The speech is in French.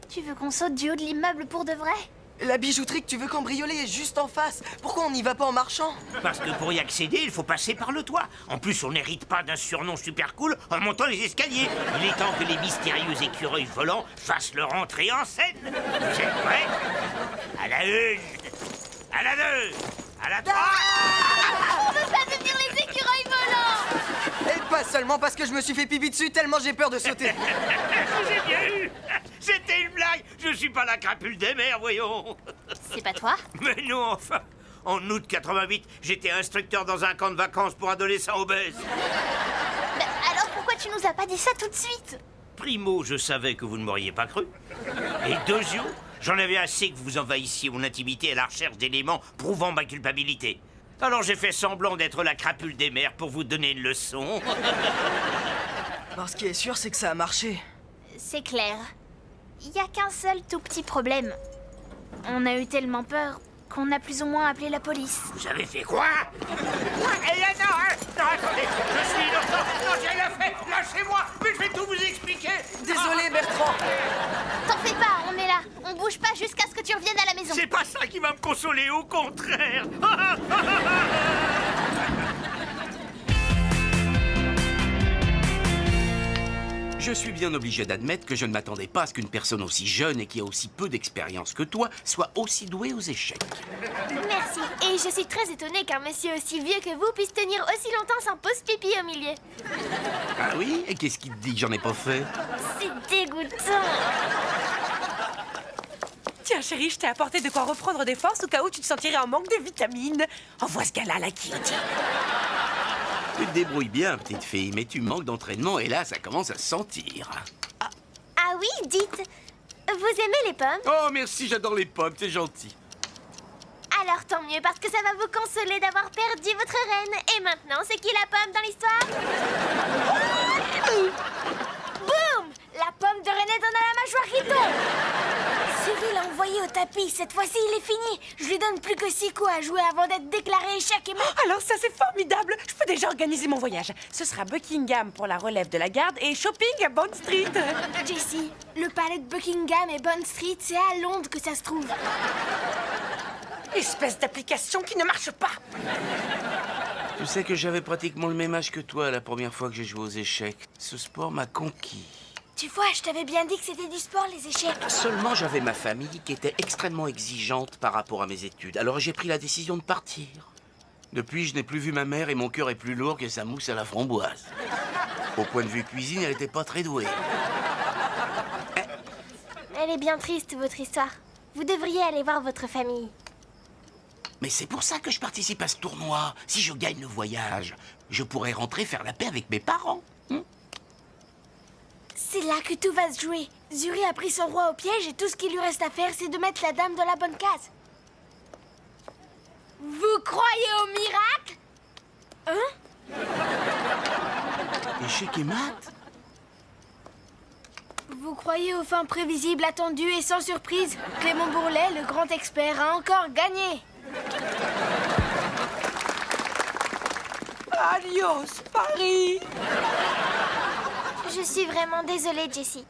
Tu veux qu'on saute du haut de l'immeuble pour de vrai? La bijouterie que tu veux cambrioler est juste en face. Pourquoi on n'y va pas en marchant? Parce que pour y accéder, il faut passer par le toit. En plus, on n'hérite pas d'un surnom super cool en montant les escaliers. Il est temps que les mystérieux écureuils volants fassent leur entrée en scène. Vous êtes prêts? À la 1, à la 2, à la 3... On veut pas devenir les écureuils volants! Et pas seulement parce que je me suis fait pipi dessus tellement j'ai peur de sauter. J'ai bien eu. C'était une blague. Je suis pas la crapule des mers, voyons. C'est pas toi? Mais non, enfin. En août 88, j'étais instructeur dans un camp de vacances pour adolescents obèses. Bah, alors pourquoi tu nous as pas dit ça tout de suite? Primo, je savais que vous ne m'auriez pas cru. Et deuxio, j'en avais assez que vous envahissiez mon intimité à la recherche d'éléments prouvant ma culpabilité. Alors j'ai fait semblant d'être la crapule des mers pour vous donner une leçon. Alors ce qui est sûr, c'est que ça a marché. C'est clair. Il y a qu'un seul tout petit problème. On a eu tellement peur qu'on a plus ou moins appelé la police. Vous avez fait quoi? Non, attendez, je suis innocent. Non, j'ai rien fait. Lâchez-moi, mais je vais tout vous expliquer. Désolé, Bertrand. T'en fais pas, on est là. On bouge pas jusqu'à ce que tu reviennes à la maison. C'est pas ça qui va me consoler, au contraire. Je suis bien obligé d'admettre que je ne m'attendais pas à ce qu'une personne aussi jeune et qui a aussi peu d'expérience que toi soit aussi douée aux échecs. Merci. Et je suis très étonnée qu'un monsieur aussi vieux que vous puisse tenir aussi longtemps sans pause pipi au milieu. Ah oui? Et qu'est-ce qui te dit que j'en ai pas fait? C'est dégoûtant. Tiens, chérie, je t'ai apporté de quoi reprendre des forces au cas où tu te sentirais en manque de vitamines. Envoie ce gars-là, la Kyoto. Tu te débrouilles bien, petite fille, mais tu manques d'entraînement et là, ça commence à se sentir. Ah oui, dites, vous aimez les pommes? Oh, merci, j'adore les pommes, c'est gentil. Alors tant mieux, parce que ça va vous consoler d'avoir perdu votre reine. Et maintenant, c'est qui la pomme dans l'histoire? Boum! La pomme de René donne à la mâchoire qui tombe. Cyril l'a envoyé au tapis. Cette fois-ci, il est fini. Je lui donne plus que 6 coups à jouer avant d'être déclaré échec et mort. Alors ça, c'est formidable. Je peux déjà organiser mon voyage. Ce sera Buckingham pour la relève de la garde et shopping à Bond Street. Jessie, le palais de Buckingham et Bond Street, c'est à Londres que ça se trouve. Espèce d'application qui ne marche pas. Tu sais que j'avais pratiquement le même âge que toi la première fois que j'ai joué aux échecs. Ce sport m'a conquis. Tu vois, je t'avais bien dit que c'était du sport, les échecs. Seulement, j'avais ma famille qui était extrêmement exigeante par rapport à mes études. Alors j'ai pris la décision de partir. Depuis, je n'ai plus vu ma mère et mon cœur est plus lourd que sa mousse à la framboise. Au point de vue cuisine, elle n'était pas très douée. Elle est bien triste, votre histoire. Vous devriez aller voir votre famille. Mais c'est pour ça que je participe à ce tournoi. Si je gagne le voyage, je pourrai rentrer faire la paix avec mes parents. C'est là que tout va se jouer. Zuri a pris son roi au piège et tout ce qu'il lui reste à faire, c'est de mettre la dame dans la bonne case. Vous croyez au miracle? Échec et mat? Vous croyez aux fins prévisibles, attendues et sans surprise? Clément Bourlet, le grand expert, a encore gagné. Adios, Paris. Je suis vraiment désolée, Jessie.